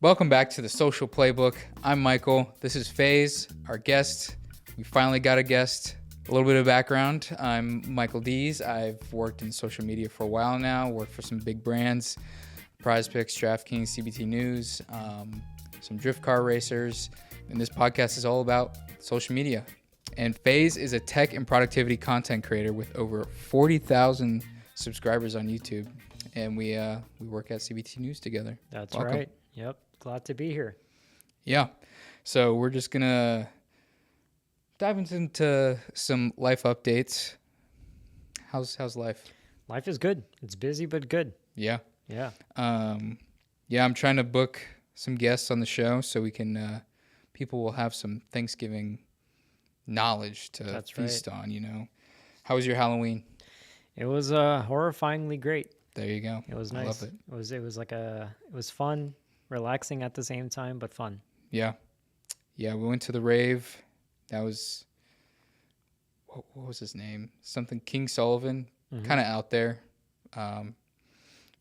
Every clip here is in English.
Welcome back to the Social Playbook. I'm Michael. This is Faiz, our guest. We finally got a guest. A little bit of background. I'm Michael Deas. I've worked in social media for a while now, worked for some big brands, Prize Picks, DraftKings, CBT News, some drift car racers. And this podcast is all about social media. And Faiz is a tech and productivity content creator with over 40,000 subscribers on YouTube. And we work at CBT News together. That's Welcome. right. Yep. Glad to be here. Yeah. So we're just going to dive into some life updates. How's life? Life is good. It's busy, but good. Yeah. Yeah. I'm trying to book some guests on the show so we can, people will have some Thanksgiving knowledge to feast on, you know. How was your Halloween? It was horrifyingly great. There you go. It was nice. I love it. It was fun, relaxing at the same time, but fun. Yeah. Yeah, we went to the rave. That was, what was his name? Something King Sullivan, kind of out there.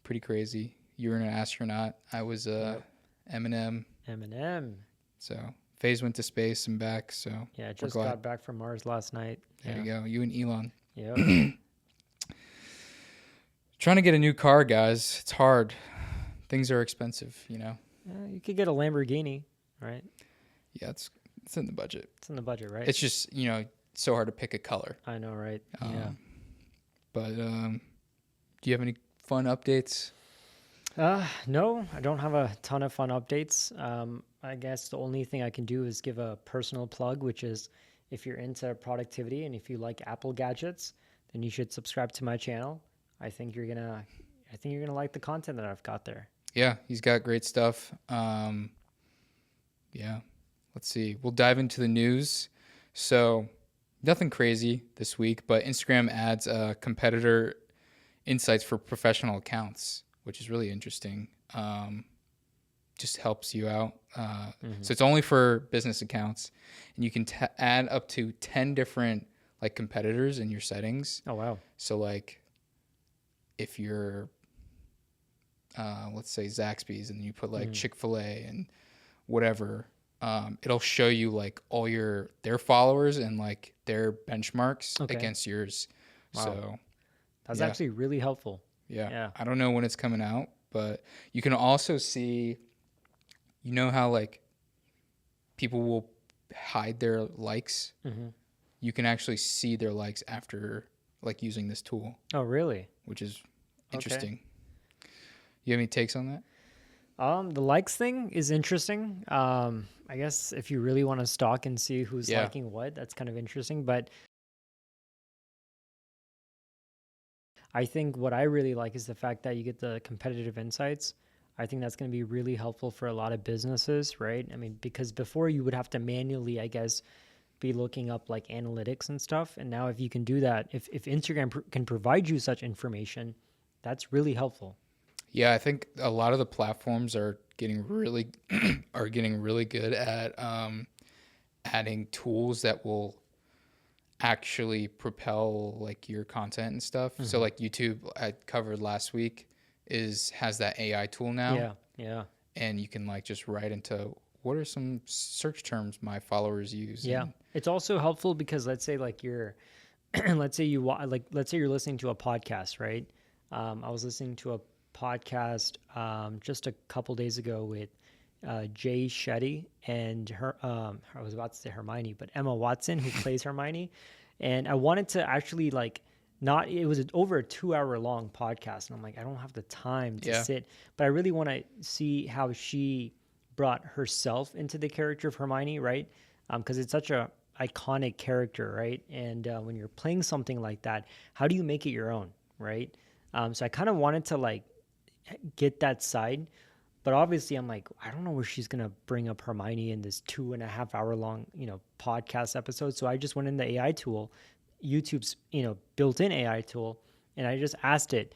Pretty crazy. You were an astronaut. I was Eminem. So Faiz went to space and back. So yeah, I just got back from Mars last night. There you go. You and Elon. Yeah. Trying to get a new car, guys. It's hard. Things are expensive, you know. You could get a Lamborghini, right? Yeah, it's in the budget. It's in the budget, right? It's just, you know, so hard to pick a color. I know, right? Yeah. But do you have any fun updates? No, I don't have a ton of fun updates. I guess the only thing I can do is give a personal plug, which is if you're into productivity and if you like Apple gadgets, then you should subscribe to my channel. I think you're gonna like the content that I've got there. Yeah, he's got great stuff. Yeah, let's see. We'll dive into the news. So nothing crazy this week, but Instagram adds competitor insights for professional accounts, which is really interesting. Just helps you out. So it's only for business accounts, and you can add up to 10 different like competitors in your settings. Oh wow! So like, if you're, let's say Zaxby's, and you put like Chick-fil-A and whatever, it'll show you like all their followers and like their benchmarks against yours. Wow. So that's actually really helpful. Yeah. I don't know when it's coming out, but you can also see, you know how like people will hide their likes? You can actually see their likes after like using this tool. Oh, really? Which is interesting. You have any takes on that? The likes thing is interesting. I guess if you really want to stalk and see who's liking what, that's kind of interesting. But I think what I really like is the fact that you get the competitive insights. I think that's going to be really helpful for a lot of businesses, right? I mean, because before you would have to manually, I guess, be looking up like analytics and stuff. And now if you can do that, if Instagram can provide you such information, that's really helpful. Yeah, I think a lot of the platforms are getting really good at adding tools that will actually propel like your content and stuff. So like YouTube, I covered last week, has that AI tool now. Yeah. And you can like just write into what are some search terms my followers use. Yeah, it's also helpful because let's say like let's say you're listening to a podcast, right? I was listening to a podcast just a couple days ago with Jay Shetty and her I was about to say Hermione, but Emma Watson, who plays Hermione. And I wanted to actually it was over a 2-hour long podcast, and I'm like, I don't have the time to sit, but I really want to see how she brought herself into the character of Hermione, right? Because it's such a iconic character, right? And when you're playing something like that, how do you make it your own, right? So I kind of wanted to get that side, but obviously I'm like, I don't know where she's gonna bring up Hermione in this 2.5 hour long, podcast episode. So I just went in the AI tool, YouTube's, built-in AI tool, and I just asked it,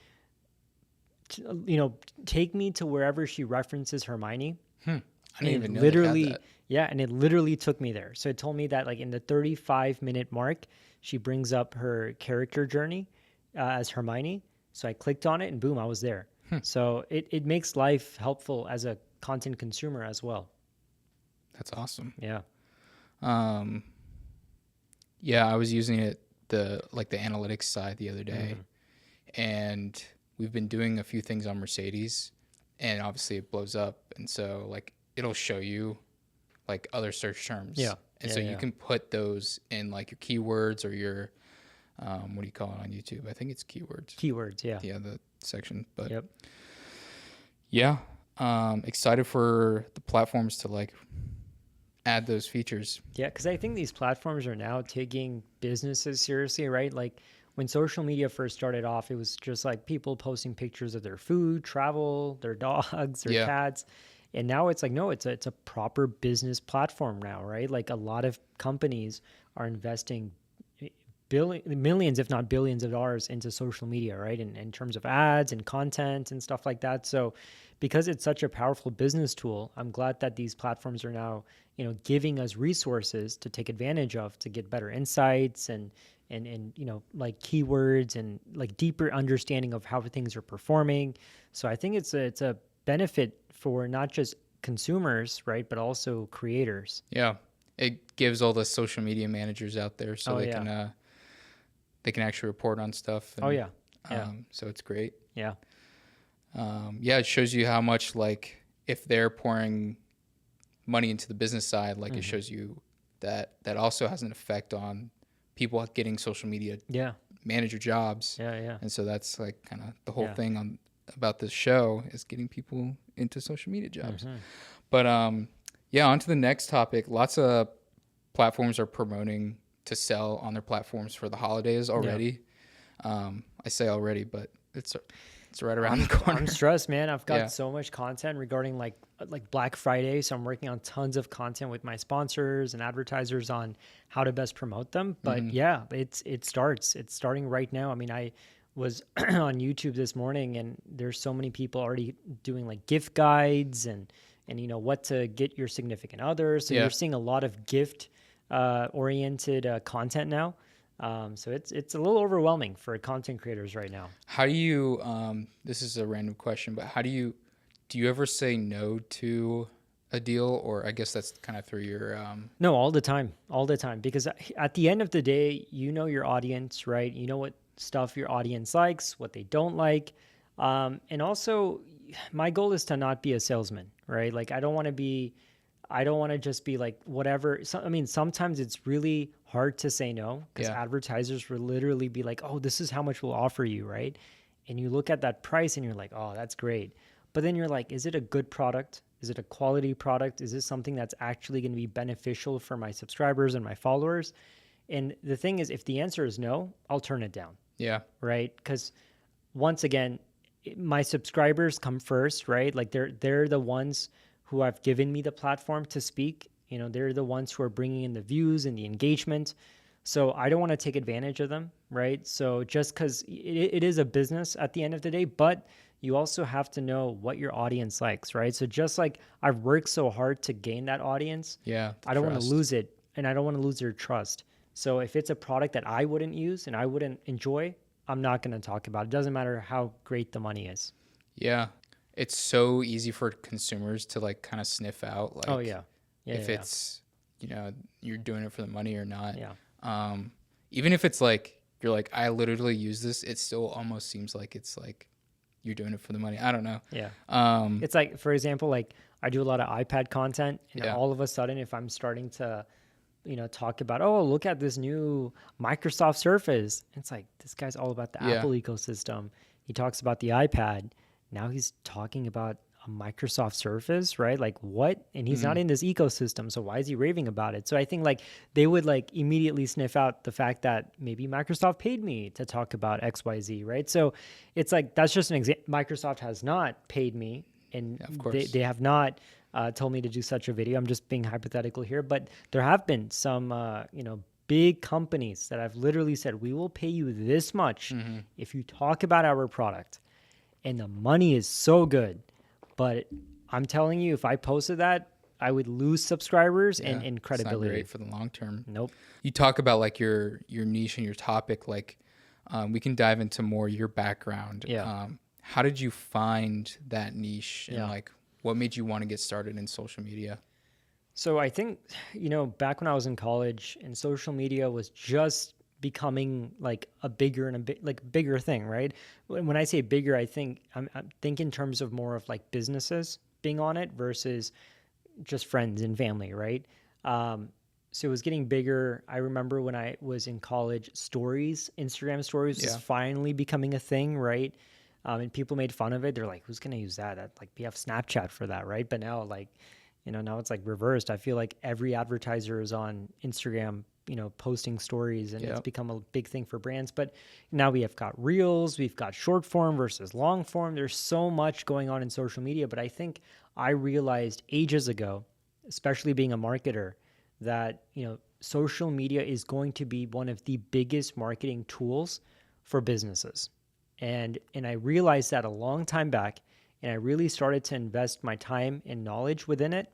take me to wherever she references Hermione. I didn't even know literally, they had that. Yeah, and it literally took me there. So it told me that in the 35-minute mark, she brings up her character journey as Hermione. So I clicked on it and boom, I was there. So it makes life helpful as a content consumer as well. That's awesome. Yeah. Yeah, I was using it the analytics side the other day, and we've been doing a few things on Mercedes, and obviously it blows up, and so like it'll show you like other search terms. Yeah. And so you can put those in like your keywords or your what do you call it on YouTube? I think it's keywords. Keywords, yeah. Yeah, the section. But Yep. yeah, excited for the platforms to like add those features. Yeah, because I think these platforms are now taking businesses seriously, right? Like when social media first started off, it was just like people posting pictures of their food, travel, their dogs, their cats. And now it's like, no, it's a proper business platform now, right? Like a lot of companies are investing millions, if not billions of dollars into social media, right? In terms of ads and content and stuff like that. So because it's such a powerful business tool, I'm glad that these platforms are now, giving us resources to take advantage of to get better insights and like keywords and like deeper understanding of how things are performing. So I think it's a benefit for not just consumers, right, but also creators. Yeah, it gives all the social media managers out there so they can actually report on stuff. And, so it's great. Yeah. It shows you how much, like, if they're pouring money into the business side, like it shows you that also has an effect on people getting social media manager jobs. Yeah. And so that's like kind of the whole thing about this show is getting people into social media jobs. But on to the next topic. Lots of platforms are promoting to sell on their platforms for the holidays already. I say already, but it's right around the corner. I'm stressed, man. I've got so much content regarding like Black Friday, so I'm working on tons of content with my sponsors and advertisers on how to best promote them. But it's starting right now. I mean, I was on YouTube this morning, and there's so many people already doing like gift guides and what to get your significant other. So you're seeing a lot of gift oriented content now. So it's a little overwhelming for content creators right now. How do you, this is a random question, but do you ever say no to a deal? Or I guess that's kind of through your... No, all the time, because at the end of the day, your audience, right? You know what stuff your audience likes, what they don't like. And also my goal is to not be a salesman, right? Like I don't want to just be like whatever. Sometimes it's really hard to say no because advertisers will literally be like, oh, this is how much we'll offer you, right? And you look at that price and you're like, oh, that's great. But then you're like, is it a good product? Is it a quality product? Is this something that's actually going to be beneficial for my subscribers and my followers? And the thing is, if the answer is no, I'll turn it down. Yeah. Right? Because once again, my subscribers come first, right? Like they're the ones who have given me the platform to speak. They're the ones who are bringing in the views and the engagement. So I don't want to take advantage of them, right? So just because it is a business at the end of the day, but you also have to know what your audience likes, right? So just like I've worked so hard to gain that audience, I don't want to lose it, and I don't want to lose their trust. So if it's a product that I wouldn't use and I wouldn't enjoy, I'm not going to talk about it. It doesn't matter how great the money is. Yeah. It's so easy for consumers to like kind of sniff out like if it's you're doing it for the money or not. Even if it's like you're like I literally use this, it still almost seems like it's like you're doing it for the money. I don't know. It's like, for example, like I do a lot of iPad content, and all of a sudden if I'm starting to talk about, oh, look at this new Microsoft Surface, it's like this guy's all about the Apple ecosystem. He talks about the iPad. Now he's talking about a Microsoft Surface, right? Like what? And he's not in this ecosystem. So why is he raving about it? So I think like they would like immediately sniff out the fact that maybe Microsoft paid me to talk about XYZ, right? So it's like, that's just an example. Microsoft has not paid me, and they have not told me to do such a video. I'm just being hypothetical here, but there have been some, big companies that have literally said, we will pay you this much if you talk about our product. And the money is so good, but I'm telling you, if I posted that, I would lose subscribers and credibility. It's not great for the long term. Nope. You talk about like your niche and your topic, like we can dive into more your background. How did you find that niche, and like What made you want to get started in social media? So I think, back when I was in college and social media was just becoming like a bigger and a bit like bigger thing, right? When I say bigger, I think in terms of more of like businesses being on it versus just friends and family, right? So it was getting bigger. I remember when I was in college, Instagram stories was finally becoming a thing, right? And people made fun of it. They're like, "Who's gonna use that? Like, we have Snapchat for that, right?" But now, like, now it's like reversed. I feel like every advertiser is on Instagram, posting stories, and it's become a big thing for brands. But now we have got Reels, we've got short form versus long form. There's so much going on in social media. But I think I realized ages ago, especially being a marketer, that social media is going to be one of the biggest marketing tools for businesses. And I realized that a long time back, and I really started to invest my time and knowledge within it.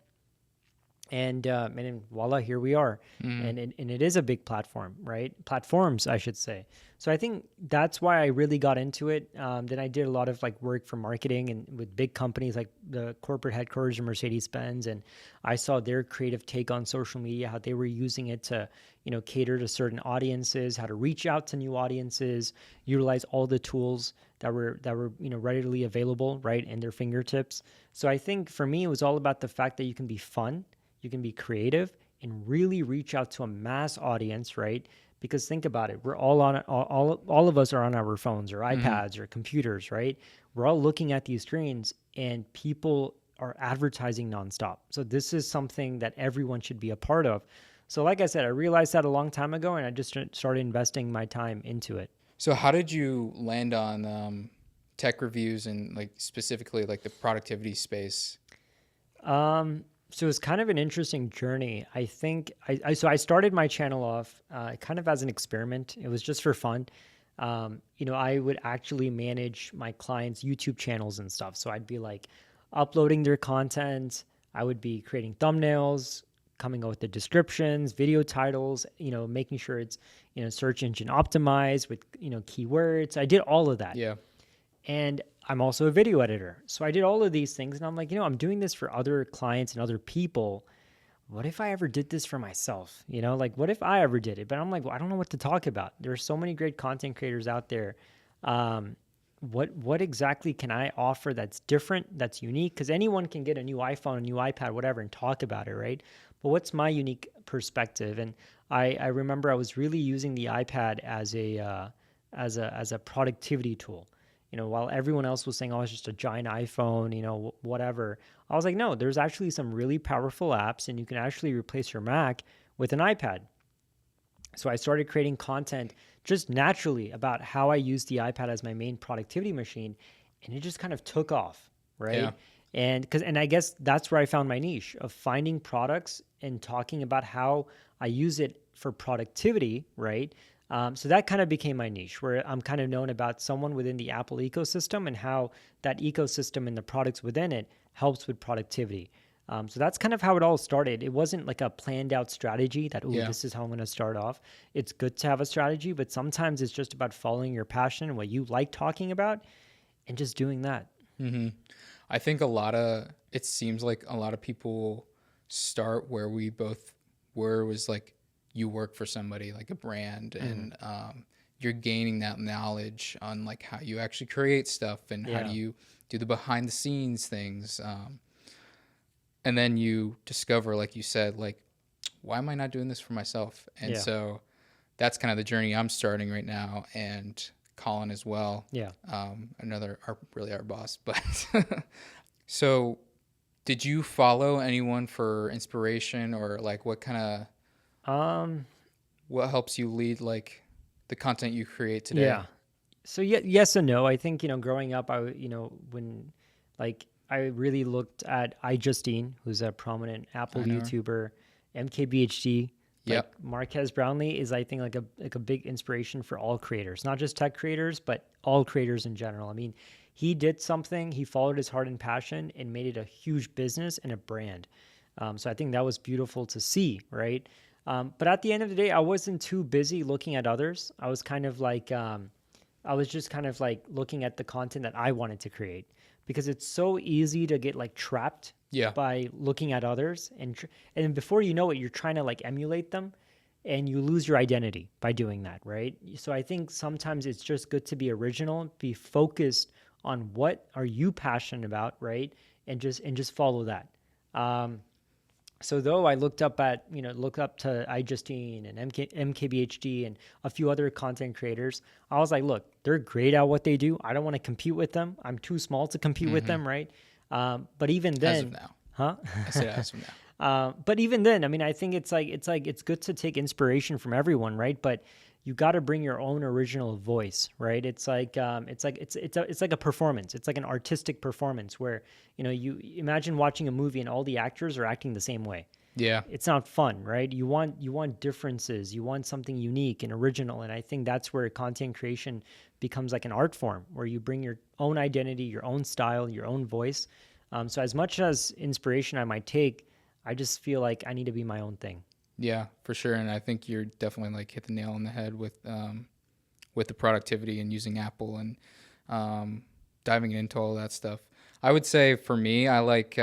And then voila, here we are. And it is a big platform, right? Platforms, I should say. So I think that's why I really got into it. Then I did a lot of like work for marketing and with big companies like the corporate headquarters of Mercedes-Benz. And I saw their creative take on social media, how they were using it to, cater to certain audiences, how to reach out to new audiences, utilize all the tools that were readily available, right, in their fingertips. So I think for me, it was all about the fact that you can be fun, you can be creative, and really reach out to a mass audience, right? Because think about it, we're all of us are on our phones or iPads or computers, right? We're all looking at these screens, and people are advertising nonstop. So this is something that everyone should be a part of. So like I said, I realized that a long time ago, and I just started investing my time into it. So how did you land on tech reviews and like specifically like the productivity space? So it's kind of an interesting journey. I think I started my channel off kind of as an experiment. It was just for fun. I would actually manage my clients' YouTube channels and stuff. So I'd be like uploading their content. I would be creating thumbnails, coming up with the descriptions, video titles, making sure it's, search engine optimized with, keywords. I did all of that. Yeah. And I'm also a video editor. So I did all of these things, and I'm like, I'm doing this for other clients and other people. What if I ever did this for myself? Like, what if I ever did it? But I'm like, well, I don't know what to talk about. There are so many great content creators out there. What exactly can I offer that's different, that's unique? Because anyone can get a new iPhone, a new iPad, whatever, and talk about it, right? But what's my unique perspective? And I remember I was really using the iPad as a productivity tool. While everyone else was saying, oh, it's just a giant iPhone, whatever. I was like, no, there's actually some really powerful apps, and you can actually replace your Mac with an iPad. So I started creating content just naturally about how I use the iPad as my main productivity machine, and it just kind of took off, right? Yeah. And I guess that's where I found my niche of finding products and talking about how I use it for productivity, right? So that kind of became my niche, where I'm kind of known about someone within the Apple ecosystem and how that ecosystem and the products within it helps with productivity. So that's kind of how it all started. It wasn't like a planned out strategy that, this is how I'm going to start off. It's good to have a strategy, but sometimes it's just about following your passion and what you like talking about and just doing that. Mm-hmm. I think it seems like a lot of people start where we both were, was like, you work for somebody like a brand and you're gaining that knowledge on like how you actually create stuff and how do you do the behind the scenes things. And then you discover, like you said, like, why am I not doing this for myself? And so that's kind of the journey I'm starting right now, and Colin as well. Yeah. Our boss. But so did you follow anyone for inspiration, or like what kind of what helps you lead like the content you create today? Yeah. So yes and no. I think, growing up, when like I really looked at iJustine, who's a prominent Apple YouTuber, MKBHD. Yep. Like Marquez Brownlee is, I think, like a big inspiration for all creators, not just tech creators, but all creators in general. I mean, he did something, he followed his heart and passion and made it a huge business and a brand. So I think that was beautiful to see, right? But at the end of the day, I wasn't too busy looking at others. I was kind of like, I was just kind of like looking at the content that I wanted to create. because it's so easy to get like trapped Yeah. by looking at others, and before you know it, you're trying to like emulate them, and you lose your identity by doing that, right? So I think sometimes it's just good to be original, be focused on what are you passionate about, right? And just follow that. So though I looked up to iJustine and MKBHD and a few other content creators, I was like, look, they're great at what they do. I don't want to compete with them. I'm too small to compete with them, right? But even then, As of now. huh? I said as of now. But even then, I mean, I think it's good to take inspiration from everyone, right? But you got to bring your own original voice, right? It's like a performance. It's like an artistic performance where, you imagine watching a movie and all the actors are acting the same way. Yeah. It's not fun, right? You want differences. You want something unique and original, and I think that's where content creation becomes like an art form, where you bring your own identity, your own style, your own voice. So as much as inspiration I might take, I just feel like I need to be my own thing. Yeah, for sure. And I think you're definitely like hit the nail on the head with the productivity and using Apple and diving into all that stuff. I would say for me, I like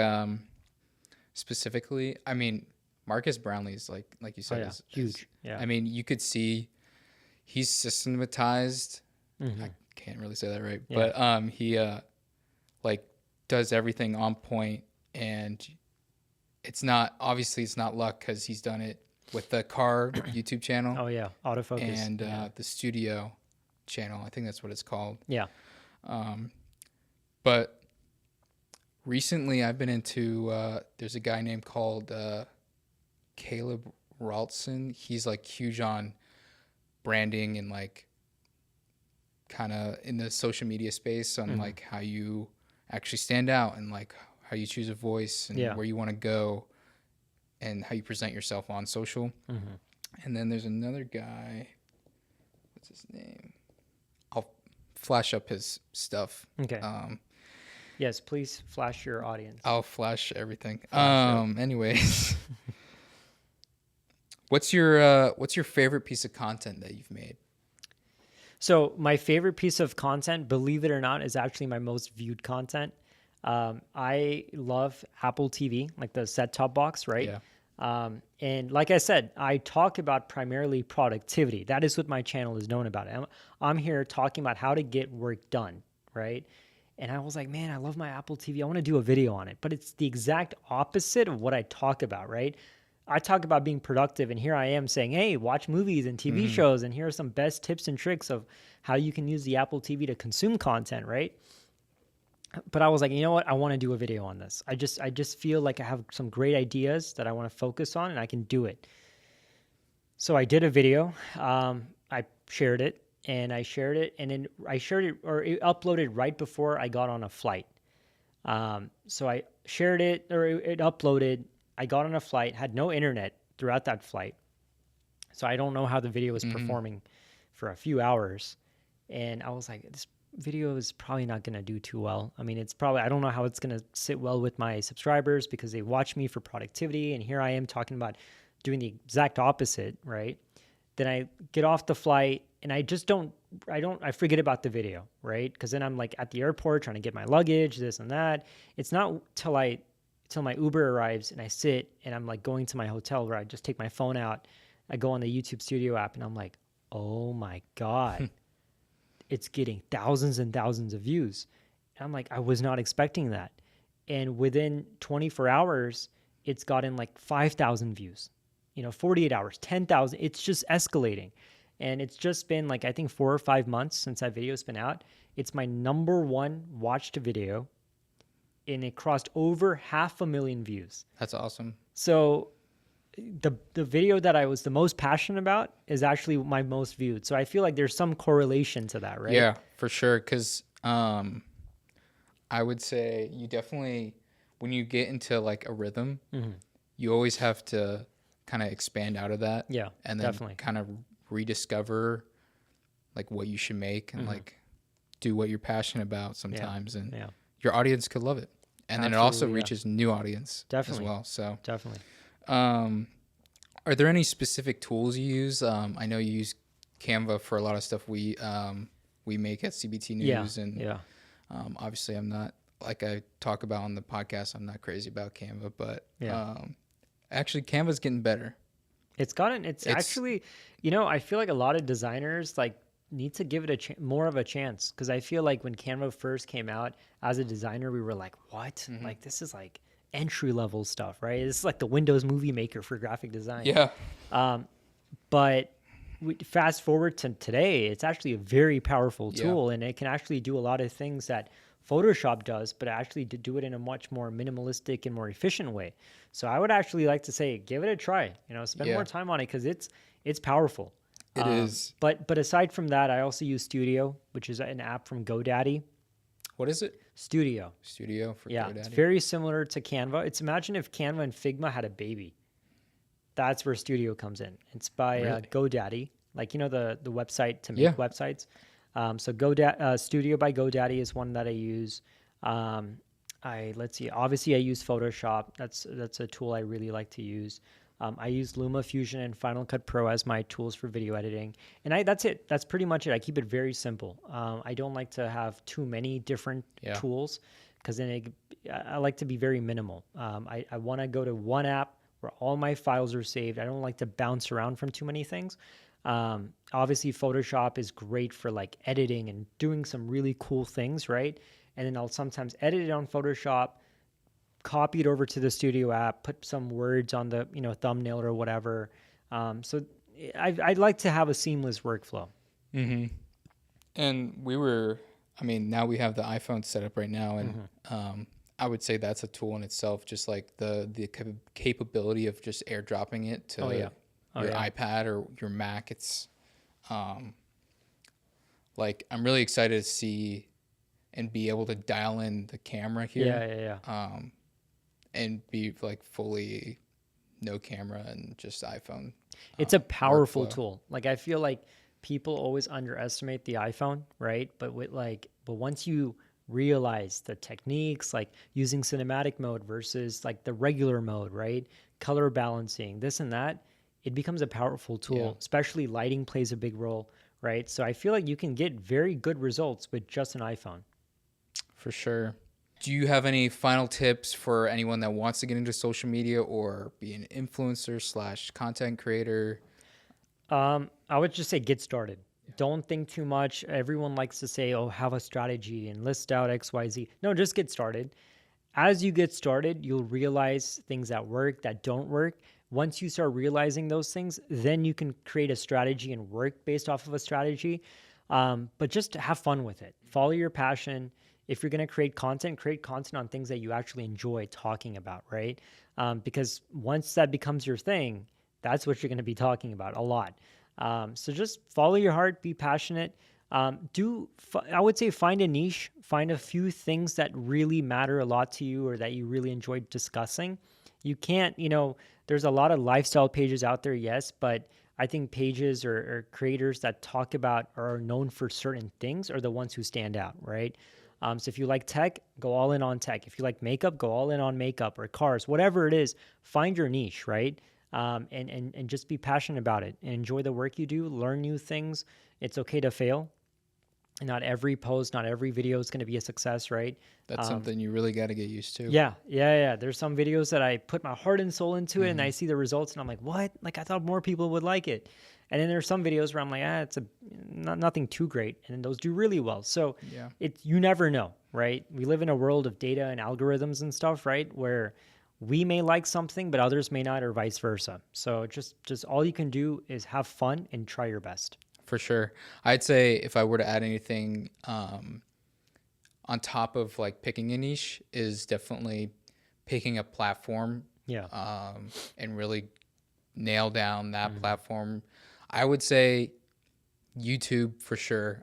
specifically, I mean, Marcus Brownlee's like you said, is huge. Yeah. I mean, you could see he's systematized. I can't really say that right, but he like does everything on point, and it's not luck because he's done it with the car YouTube channel. Oh yeah, autofocus and the studio channel. I think that's what it's called. Yeah. But recently I've been into there's a guy named called Caleb Ralston. He's like huge on branding and like kind of in the social media space on like how you actually stand out and like how you choose a voice and where you want to go and how you present yourself on social. And then there's another guy, what's his name? I'll flash up his stuff. Okay. Yes, please flash your audience. I'll flash everything. Anyways, what's your favorite piece of content that you've made? So my favorite piece of content, believe it or not, is actually my most viewed content. I love Apple TV, like the set-top box, right? Yeah. And like I said, I talk about primarily productivity. That is what my channel is known about. I'm here talking about how to get work done, right? And I was like, man, I love my Apple TV. I want to do a video on it. But it's the exact opposite of what I talk about, right? I talk about being productive, and here I am saying, hey, watch movies and TV shows, and here are some best tips and tricks of how you can use the Apple TV to consume content, right? But I was like, you know what? I want to do a video on this. I just feel like I have some great ideas that I want to focus on, and I can do it. So I did a video. I shared it, and then I shared it, or it uploaded right before I got on a flight. So I shared it, or it uploaded. I got on a flight, had no internet throughout that flight. So I don't know how the video was performing for a few hours. And I was like, this video is probably not going to do too well. I mean, I don't know how it's going to sit well with my subscribers because they watch me for productivity. And here I am talking about doing the exact opposite, right? Then I get off the flight and I forget about the video, right? Because then I'm like at the airport trying to get my luggage, this and that. It's not till my Uber arrives and I sit and I'm like going to my hotel where I just take my phone out. I go on the YouTube Studio app and I'm like, oh my God, it's getting thousands and thousands of views. And I'm like, I was not expecting that. And within 24 hours, it's gotten like 5,000 views, 48 hours, 10,000. It's just escalating. And it's just been like, I think 4 or 5 months since that video's been out. It's my number one watched video. And it crossed over 500,000 views. That's awesome. So the video that I was the most passionate about is actually my most viewed. So I feel like there's some correlation to that, right? Yeah, for sure. Because I would say you definitely, when you get into like a rhythm, you always have to kind of expand out of that. Yeah, and then definitely kind of rediscover like what you should make and like do what you're passionate about sometimes. And your audience could love it. And then it also reaches new audience as well. So definitely. Are there any specific tools you use? I know you use Canva for a lot of stuff we make at CBT News. Obviously I'm not like I talk about on the podcast, I'm not crazy about Canva, but Yeah. actually Canva's getting better. It's actually, you know, I feel like a lot of designers like need to give it more of a chance, because I feel like when Canva first came out, as a designer, we were like, what? Like, this is like entry level stuff, right? It's like the Windows Movie Maker for graphic design. Yeah. But fast forward to today, it's actually a very powerful Yeah. tool, and it can actually do a lot of things that Photoshop does, but actually to do it in a much more minimalistic and more efficient way. So I would actually like to say, give it a try. You know, spend Yeah. more time on it, because it's powerful. It is. But aside from that, I also use Studio, which is an app from GoDaddy. What is it? Studio. Studio for Yeah, GoDaddy. it's very similar to Canva. It's imagine if Canva and Figma had a baby. That's where Studio comes in. It's by Really? GoDaddy, like, you know, the website to make Yeah. websites. So Studio by GoDaddy is one that I use. Let's see. Obviously, I use Photoshop. That's a tool I really like to use. I use LumaFusion and Final Cut Pro as my tools for video editing, and that's it. That's pretty much it. I keep it very simple. I don't like to have too many different tools, because then I like to be very minimal. I want to go to one app where all my files are saved. I don't like to bounce around from too many things. Obviously, Photoshop is great for like editing and doing some really cool things, right? And then I'll sometimes edit it on Photoshop, copy it over to the Studio app, put some words on the, you know, thumbnail or whatever. So I'd like to have a seamless workflow. Mm-hmm. And now we have the iPhone set up right now, and I would say that's a tool in itself, just like the capability of just airdropping it to your iPad or your Mac. It's like, I'm really excited to see and be able to dial in the camera here. And be like fully no camera and just iPhone. It's a powerful workflow. tool. Like, I feel like people always underestimate the iPhone, right? But once you realize the techniques, like using cinematic mode versus like the regular mode, right? Color balancing, this and that, it becomes a powerful tool. Especially lighting plays a big role, right? So I feel like you can get very good results with just an iPhone. For sure. Do you have any final tips for anyone that wants to get into social media or be an influencer / content creator? I would just say get started. Don't think too much. Everyone likes to say, oh, have a strategy and list out X, Y, Z. No, just get started. As you get started, you'll realize things that work, that don't work. Once you start realizing those things, then you can create a strategy and work based off of a strategy. But just have fun with it. Follow your passion. If you're going to create content on things that you actually enjoy talking about, right? Because once that becomes your thing, that's what you're going to be talking about a lot. So just follow your heart, be passionate. I would say find a niche, find a few things that really matter a lot to you or that you really enjoy discussing. You can't, there's a lot of lifestyle pages out there, yes, but I think pages or creators that talk about or are known for certain things are the ones who stand out, right? So if you like tech, go all in on tech. If you like makeup, go all in on makeup or cars, whatever it is, find your niche, right? And just be passionate about it and enjoy the work you do, learn new things. It's okay to fail. Not every post, not every video is going to be a success, right? That's something you really got to get used to. Yeah. There's some videos that I put my heart and soul into it and I see the results and I'm like, what? Like, I thought more people would like it. And then there's some videos where I'm like, it's nothing too great. And then those do really well. So you never know, right? We live in a world of data and algorithms and stuff, right? Where we may like something, but others may not, or vice versa. So just all you can do is have fun and try your best. For sure. I'd say if I were to add anything on top of like picking a niche is definitely picking a platform. And really nail down that platform. I would say YouTube for sure.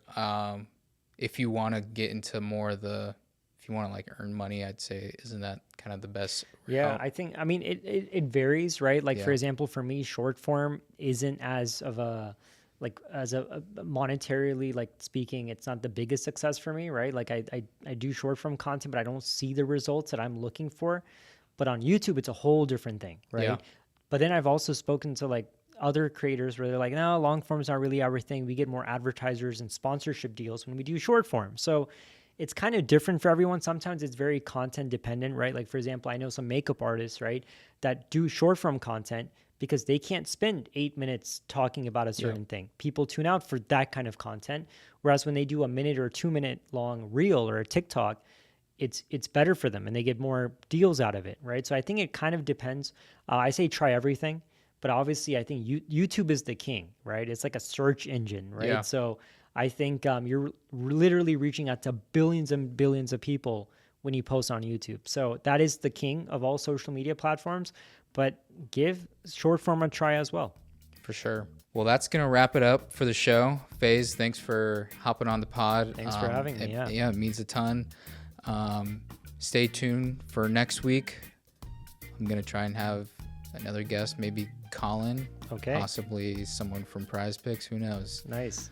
If you want to get into more of if you want to like earn money, I'd say, isn't that kind of the best route? Yeah, it varies, right? Like, for example, for me, short form isn't as of a, like, as a monetarily, like, speaking, it's not the biggest success for me, right? Like, I do short form content, but I don't see the results that I'm looking for. But on YouTube, it's a whole different thing, right? Yeah. But then I've also spoken to like other creators where they're like, no, long form is not really our thing. We get more advertisers and sponsorship deals when we do short form. So it's kind of different for everyone. Sometimes it's very content dependent, right? Like, for example, I know some makeup artists, right, that do short form content because they can't spend 8 minutes talking about a certain thing. People tune out for that kind of content. Whereas when they do a minute or 2 minute long reel or a TikTok, it's better for them and they get more deals out of it, right? So I think it kind of depends. I say try everything, but obviously I think YouTube is the king, right? It's like a search engine, right? Yeah. So I think you're literally reaching out to billions and billions of people when you post on YouTube. So that is the king of all social media platforms, but give short form a try as well. For sure. Well, that's going to wrap it up for the show. Faiz, thanks for hopping on the pod. Thanks for having me. Yeah, it means a ton. Stay tuned for next week. I'm going to try and have another guest, maybe Colin. Okay. Possibly someone from Prize Picks. Who knows? Nice.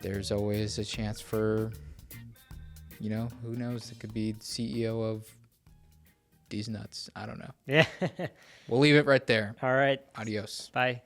There's always a chance for, who knows? It could be the CEO of Deas Nuts. I don't know. Yeah. We'll leave it right there. All right. Adios. Bye.